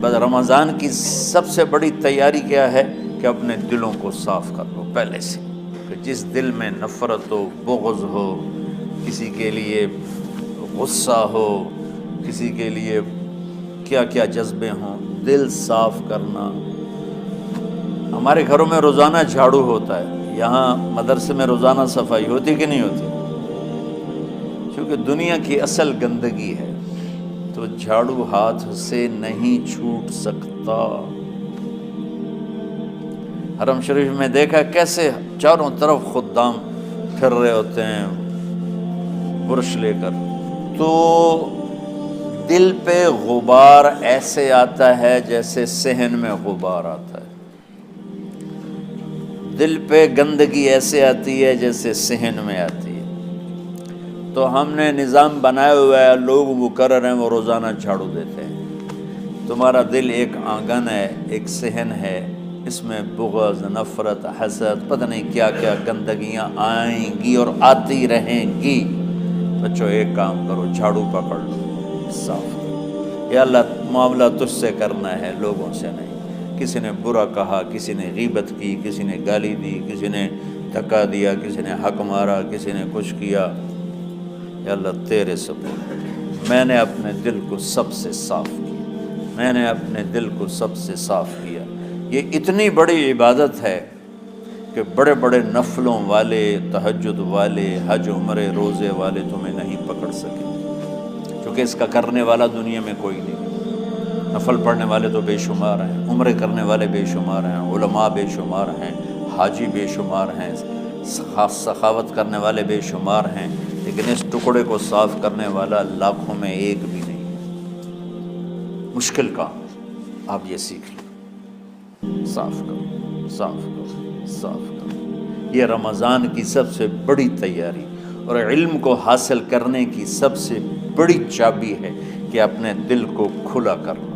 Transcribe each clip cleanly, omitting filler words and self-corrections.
بس رمضان کی سب سے بڑی تیاری کیا ہے کہ اپنے دلوں کو صاف کر لو پہلے سے، کہ جس دل میں نفرت ہو، بغض ہو، کسی کے لیے غصہ ہو، کسی کے لیے کیا کیا جذبے ہوں، دل صاف کرنا۔ ہمارے گھروں میں روزانہ جھاڑو ہوتا ہے، یہاں مدرسے میں روزانہ صفائی ہوتی کہ نہیں ہوتی؟ کیونکہ دنیا کی اصل گندگی ہے تو جھاڑو ہاتھ سے نہیں چھوٹ سکتا۔ حرم شریف میں دیکھا کیسے چاروں طرف خدام پھر رہے ہوتے ہیں برش لے کر، تو دل پہ غبار ایسے آتا ہے جیسے صحن میں غبار آتا ہے، دل پہ گندگی ایسے آتی ہے جیسے صحن میں آتی ہے۔ تو ہم نے نظام بنایا ہوا ہے، لوگ مقرر ہیں وہ روزانہ جھاڑو دیتے ہیں۔ تمہارا دل ایک آنگن ہے، ایک صحن ہے، اس میں بغض، نفرت، حسد، پتہ نہیں کیا کیا گندگیاں آئیں گی اور آتی رہیں گی۔ بچوں ایک کام کرو، جھاڑو پکڑ لو، صاف کرو۔ یا اللہ معاملہ تجھ سے کرنا ہے، لوگوں سے نہیں۔ کسی نے برا کہا، کسی نے غیبت کی، کسی نے گالی دی، کسی نے دھکا دیا، کسی نے حق مارا، کسی نے کچھ کیا، یا اللہ تیرے سپرد میں نے اپنے دل کو سب سے صاف کیا، میں نے اپنے دل کو سب سے صاف کیا۔ یہ اتنی بڑی عبادت ہے کہ بڑے بڑے نفلوں والے، تہجد والے، حج عمرے روزے والے تمہیں نہیں پکڑ سکے، کیونکہ اس کا کرنے والا دنیا میں کوئی نہیں۔ نفل پڑھنے والے تو بے شمار ہیں، عمرے کرنے والے بے شمار ہیں، علماء بے شمار ہیں، حاجی بے شمار ہیں، سخاوت کرنے والے بے شمار ہیں، لیکن اس ٹکڑے کو صاف کرنے والا لاکھوں میں ایک بھی نہیں ہے۔ مشکل کام ہے، آپ یہ سیکھ لیں، صاف کرو، صاف کرو، صاف کرو۔ یہ رمضان کی سب سے بڑی تیاری اور علم کو حاصل کرنے کی سب سے بڑی چابی ہے کہ اپنے دل کو کھلا کرنا۔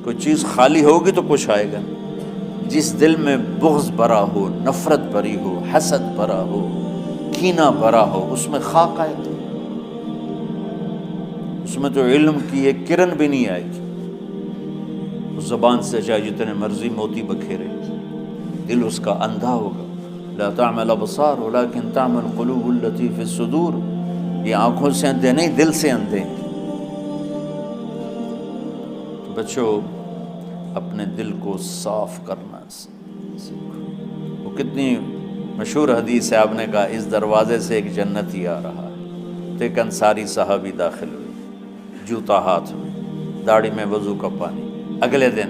کوئی چیز خالی ہوگی تو کچھ آئے گا۔ جس دل میں بغض بھرا ہو، نفرت بھری ہو، حسد بھرا ہو، کینہ بھرا ہو، اس میں خاک آئے گا، اس میں تو علم کی ایک کرن بھی نہیں آئے گی۔ اس زبان سے چاہے جتنے مرضی موتی بکھیرے، دل اس کا اندھا ہوگا۔ لا تعمى الابصار ولكن تعمى القلوب التي في الصدور۔ یہ آنکھوں سے اندھے نہیں، دل سے اندھے ہیں۔ تو بچوں اپنے دل کو صاف کرنا سیکھو۔ وہ کتنی مشہور حدیث ہے، آپ نے کہا اس دروازے سے ایک جنتی آ رہا ہے، تو ایک انصاری صحابی داخل ہوئے، جوتا ہاتھ میں، داڑھی میں وضو کا پانی۔ اگلے دن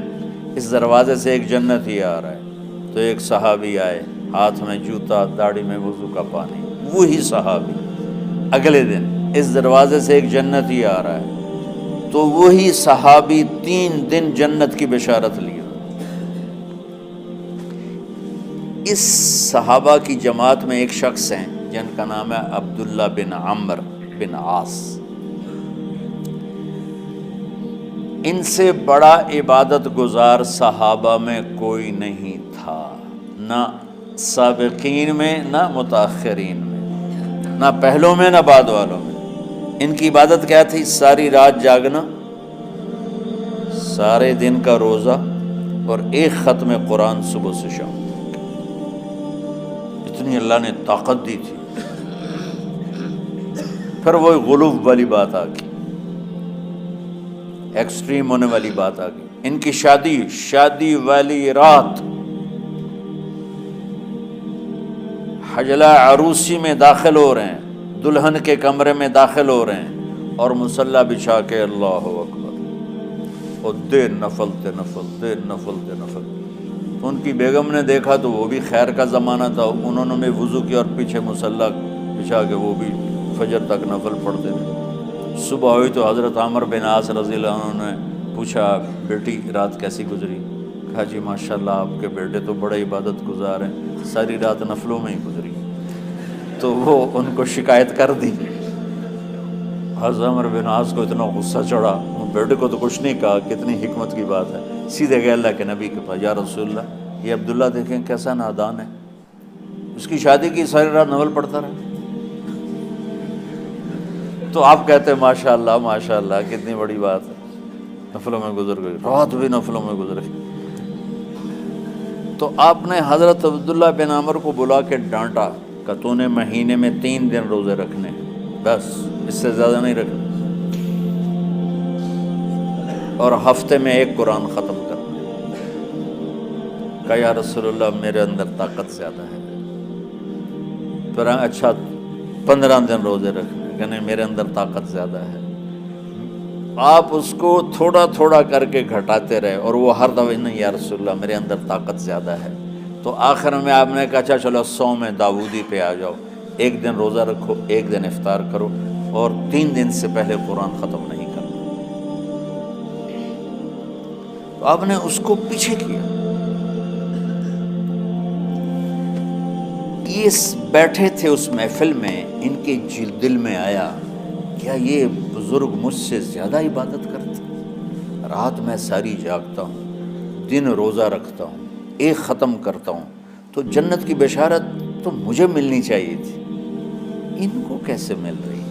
اس دروازے سے ایک جنتی آ رہا ہے، تو ایک صحابی آئے، ہاتھ میں جوتا، داڑھی میں وضو کا پانی۔ وہی صحابی اگلے دن اس دروازے سے ایک جنتی آ رہا ہے، تو وہی صحابی 3 دن جنت کی بشارت لیے۔ اس صحابہ کی جماعت میں ایک شخص ہیں جن کا نام ہے عبداللہ بن عمرو بن عاص۔ ان سے بڑا عبادت گزار صحابہ میں کوئی نہیں تھا، نہ سابقین میں، نہ متاخرین میں، نہ پہلوں میں، نہ بعد والوں میں۔ ان کی عبادت کیا تھی؟ ساری رات جاگنا، سارے دن کا روزہ، اور ایک ختم قرآن صبح سے شام۔ اتنی اللہ نے طاقت دی تھی۔ پھر وہ غلو والی بات آ گئی، ایکسٹریم ہونے والی بات آ گئی۔ ان کی شادی والی رات حجلہ عروسی میں داخل ہو رہے ہیں، دلہن کے کمرے میں داخل ہو رہے ہیں، اور مصلی بچھا کے اللہ اکبر، اور دیر نفل تے نفل، دیر نفل تے نفل۔ تو ان کی بیگم نے دیکھا تو وہ بھی خیر کا زمانہ تھا، انہوں نے بھی وضو کیا اور پیچھے مصلی بچھا کے وہ بھی فجر تک نفل پڑھتے تھے۔ صبح ہوئی تو حضرت عمرو بن عاص رضی اللہ عنہ نے پوچھا، بیٹی رات کیسی گزری؟ کہا جی ماشاءاللہ آپ کے بیٹے تو بڑے عبادت گزار ہیں، ساری رات نفلوں میں ہی گزری۔ تو وہ ان کو شکایت کر دی۔ حضرت عمرو بن عاص کو اتنا غصہ چڑھا، بیٹے کو تو کچھ نہیں کہا، کتنی حکمت کی بات ہے، سیدھے گئے اللہ کے نبی کے پاس، یا رسول اللہ یہ عبداللہ دیکھیں کیسا نادان ہے، اس کی شادی کی ساری رات نفل پڑھتا رہا۔ تو آپ کہتے ہیں ماشاءاللہ ماشاءاللہ کتنی بڑی بات ہے۔ نفلوں میں گزر گئی، رات بھی نفلوں میں گزر گئی۔ تو آپ نے حضرت عبداللہ بن عمر کو بلا کے ڈانٹا کہ تو نے مہینے میں 3 دن روزے رکھنے ہیں، بس اس سے زیادہ نہیں رکھنے، اور ہفتے میں 1 قرآن ختم کرنا۔ کہا یا رسول اللہ میرے اندر طاقت زیادہ ہے۔ پھر اچھا 15 دن روزے رکھنے، کہ نہیں میرے اندر طاقت زیادہ ہے۔ آپ اس کو تھوڑا تھوڑا کر کے گھٹاتے رہے، اور وہ ہر دفعہ نہیں یا رسول اللہ میرے اندر طاقت زیادہ ہے۔ تو آخر میں آپ نے کہا اچھا چلو صوم داؤدی پہ آ جاؤ، 1 دن روزہ رکھو، 1 دن افطار کرو، اور 3 دن سے پہلے قرآن ختم نہیں کرنا۔ تو آپ نے اس کو پیچھے کیا۔ یہ بیٹھے تھے اس محفل میں، ان کے دل میں آیا کیا یہ بزرگ مجھ سے زیادہ عبادت کرتے؟ رات میں ساری جاگتا ہوں، دن روزہ رکھتا ہوں، 1 ختم کرتا ہوں، تو جنت کی بشارت تو مجھے ملنی چاہیے تھی، ان کو کیسے مل رہی؟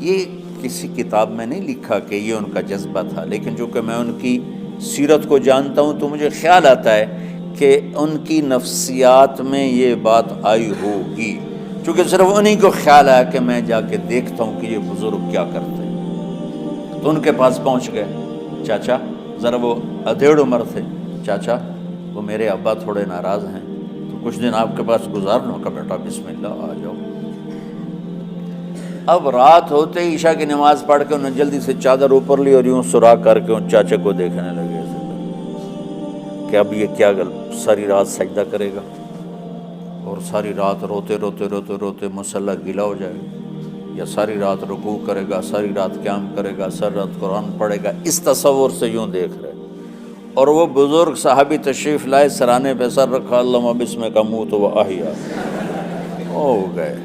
یہ کسی کتاب میں نہیں لکھا کہ یہ ان کا جذبہ تھا، لیکن چونکہ میں ان کی سیرت کو جانتا ہوں تو مجھے خیال آتا ہے کہ ان کی نفسیات میں یہ بات آئی ہوگی، چونکہ صرف انہی کو خیال آیا کہ میں جا کے دیکھتا ہوں کہ یہ بزرگ کیا کرتے ہیں۔ تو ان کے پاس پہنچ گئے، چاچا ذرا، وہ ادھیڑ عمر تھے، چاچا وہ میرے ابا تھوڑے ناراض ہیں، تو کچھ دن آپ کے پاس گزار لوں کا، بیٹا بسم اللہ آ جاؤ۔ اب رات ہوتے ہی عشاء کی نماز پڑھ کے انہوں نے جلدی سے چادر اوپر لی اور یوں سراغ کر کے ان چاچے کو دیکھنے لگے کہ اب یہ کیا ساری رات سجدہ کرے گا، اور ساری رات روتے روتے روتے روتے مصلی گیلا ہو جائے گا، یا ساری رات رکوع کرے گا، ساری رات قیام کرے گا، ساری رات قرآن پڑھے گا، اس تصور سے یوں دیکھ رہے۔ اور وہ بزرگ صحابی تشریف لائے، سرانے پہ سر رکھا، اللہم بسمک اموت و احیا، ہو گئے۔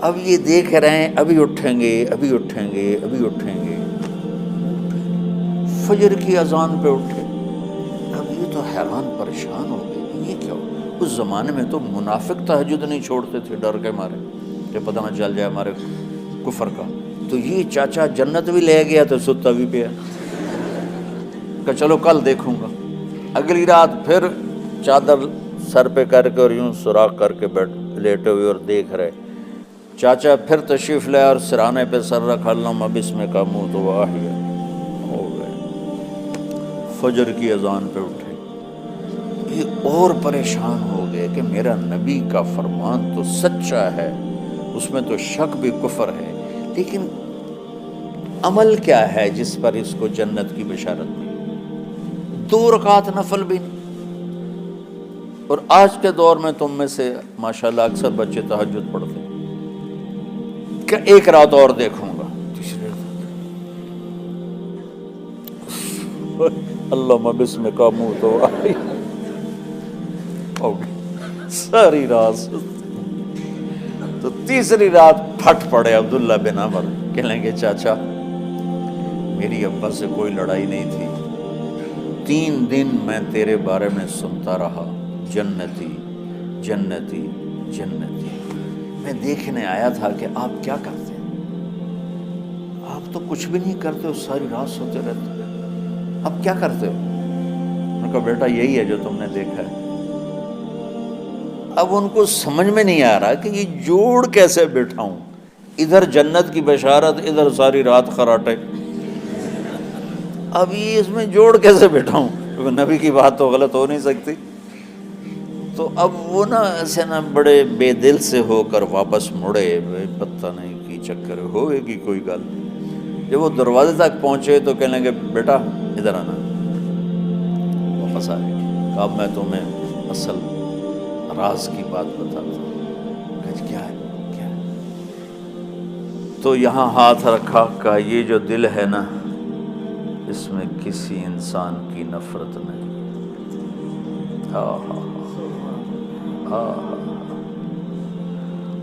اب یہ دیکھ رہے ہیں ابھی اٹھیں گے، ابھی اٹھیں گے، ابھی اٹھیں گے۔ فجر کی اذان پہ اٹھے۔ اب یہ تو حیران پریشان ہو گئے، یہ کیا ہو؟ اس زمانے میں تو منافق تہجد نہیں چھوڑتے تھے ڈر کے مارے کہ پتہ نہ چل جائے ہمارے کفر کا۔ تو یہ چاچا جنت بھی لے گیا تو ستا بھی پیا کہ چلو کل دیکھوں گا۔ اگلی رات پھر چادر سر پہ کر کے اور یوں سوراخ کر کے لیٹے ہوئے اور دیکھ رہے۔ چاچا پھر تشریف لائے اور سرانے پہ سر رکھا، اللہم بسمک اموت و احیا، ہو گئے۔ فجر کی اذان پہ اٹھے، یہ اور پریشان ہو گئے کہ میرا نبی کا فرمان تو سچا ہے، اس میں تو شک بھی کفر ہے، لیکن عمل کیا ہے جس پر اس کو جنت کی بشارت ملی؟ 2 رکعت نفل بھی نہیں۔ اور آج کے دور میں تم میں سے ماشاءاللہ اکثر بچے تہجد پڑھتے ہیں کہ 1 رات اور دیکھوں گا، تیسری رات اللہم بسمک اموت و احیا، ہو گئی ساری رات۔ تو تیسری رات پھٹ پڑے عبداللہ بن عمر، کہنے لگے چاچا میری ابا سے کوئی لڑائی نہیں تھی، 3 دن میں تیرے بارے میں سنتا رہا، جنتی جنتی جنتی۔ میں دیکھنے آیا تھا کہ آپ کیا کرتے ہیں، آپ تو کچھ بھی نہیں کرتے ہو، ساری رات سوتے رہتے ہو، اب کیا کرتے ہو؟ میں نے کہا بیٹا یہی ہے جو تم نے دیکھا ہے۔ اب ان کو سمجھ میں نہیں آ رہا کہ یہ جوڑ کیسے بٹھاؤں، ادھر جنت کی بشارت، ادھر ساری رات خراٹے، اب یہ اس میں جوڑ کیسے بٹھاؤں، کیونکہ نبی کی بات تو غلط ہو نہیں سکتی۔ تو اب وہ ایسے بڑے بے دل سے ہو کر واپس مڑے، پتہ نہیں کی چکر ہوئے گی کوئی گل۔ جب وہ دروازے تک پہنچے تو کہنے لگے بیٹا ادھر آنا، واپس آ گئے۔ اب میں تمہیں اصل راز کی بات بتاتا ہوں۔ کیا ہے کیا ہے؟ تو یہاں ہاتھ رکھا، کہا یہ جو دل ہے نا، اس میں کسی انسان کی نفرت نہیں۔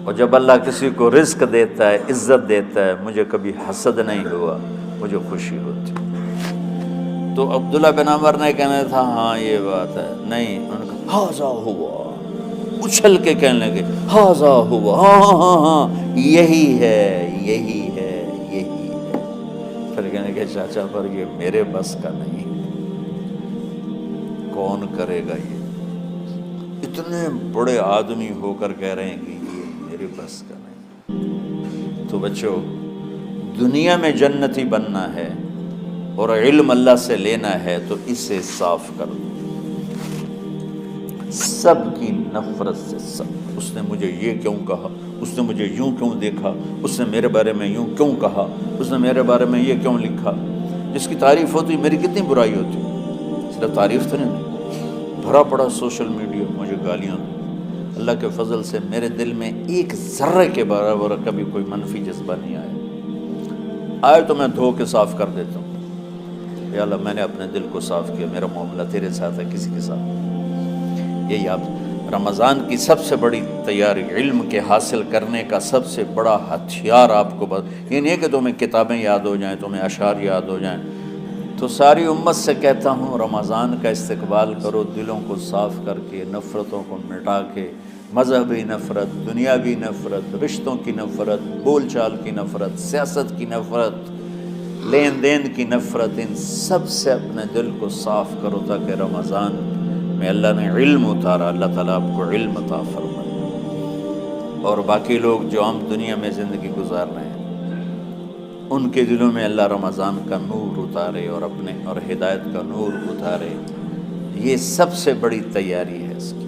اور جب اللہ کسی کو رزق دیتا ہے، عزت دیتا ہے، مجھے کبھی حسد نہیں ہوا، مجھے خوشی ہوتی۔ تو عبداللہ بن عمر نے کہنا تھا ہاں یہ بات ہے، نہیں، انہوں نے کہا ہاذا ہوا، اچھل کے کہنے لگے ہاذا ہوا، ہاں ہاں ہاں ہاں، یہی ہے یہی ہے یہی ہے۔ پھر کہنے کہ چاچا پر یہ میرے بس کا نہیں، کون کرے گا یہ؟ اتنے بڑے آدمی ہو کر کہہ رہے ہیں کہ یہ میرے بس کا نہیں۔ تو بچوں، دنیا میں جنتی بننا ہے اور علم اللہ سے لینا ہے تو اسے صاف کر دو، سب کی نفرت سے۔ سب، اس نے مجھے یہ کیوں کہا، اس نے مجھے یوں کیوں دیکھا، اس نے میرے بارے میں یوں کیوں کہا، اس نے میرے بارے میں یہ کیوں لکھا۔ جس کی تعریف ہوتی میری کتنی برائی ہوتی، صرف تعریف تو نہیں، بھرا پڑا سوشل میڈیا مجھے گالیاں۔ اللہ کے فضل سے میرے دل میں ایک ذرے کے برابر کبھی کوئی منفی جذبہ نہیں آیا، آئے تو میں دھو کے صاف کر دیتا ہوں، یا اللہ میں نے اپنے دل کو صاف کیا، میرا معاملہ تیرے ساتھ ہے، کسی کے ساتھ۔ یہی آپ رمضان کی سب سے بڑی تیاری، علم کے حاصل کرنے کا سب سے بڑا ہتھیار آپ کو یہ نہیں ہے کہ تمہیں کتابیں یاد ہو جائیں، تمہیں اشعار یاد ہو جائیں۔ تو ساری امت سے کہتا ہوں رمضان کا استقبال کرو، دلوں کو صاف کر کے، نفرتوں کو مٹا کے، مذہبی نفرت، دنیاوی نفرت، رشتوں کی نفرت، بول چال کی نفرت، سیاست کی نفرت، لین دین کی نفرت، ان سب سے اپنے دل کو صاف کرو تاکہ رمضان میں اللہ نے علم اتارا، اللہ تعالیٰ آپ کو علم عطا فرمائے، اور باقی لوگ جو عام دنیا میں زندگی گزار رہے ہیں ان کے دلوں میں اللہ رمضان کا نور اتارے اور اپنے اور ہدایت کا نور اتارے۔ یہ سب سے بڑی تیاری ہے اس کی۔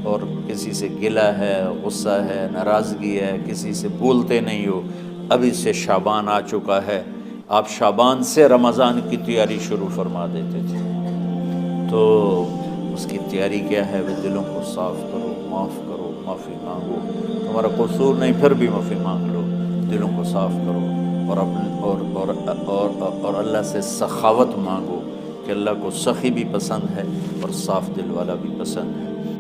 اور کسی سے گلہ ہے، غصہ ہے، ناراضگی ہے، کسی سے بولتے نہیں ہو، ابھی سے شعبان آ چکا ہے، آپ شعبان سے رمضان کی تیاری شروع فرما دیتے تھے، تو اس کی تیاری کیا ہے؟ وہ دلوں کو صاف کرو، معاف کرو، معافی مانگو، تمہارا قصور نہیں پھر بھی معافی مانگ لو، دلوں کو صاف کرو، اور اور اللہ سے سخاوت مانگو کہ اللہ کو سخی بھی پسند ہے اور صاف دل والا بھی پسند ہے۔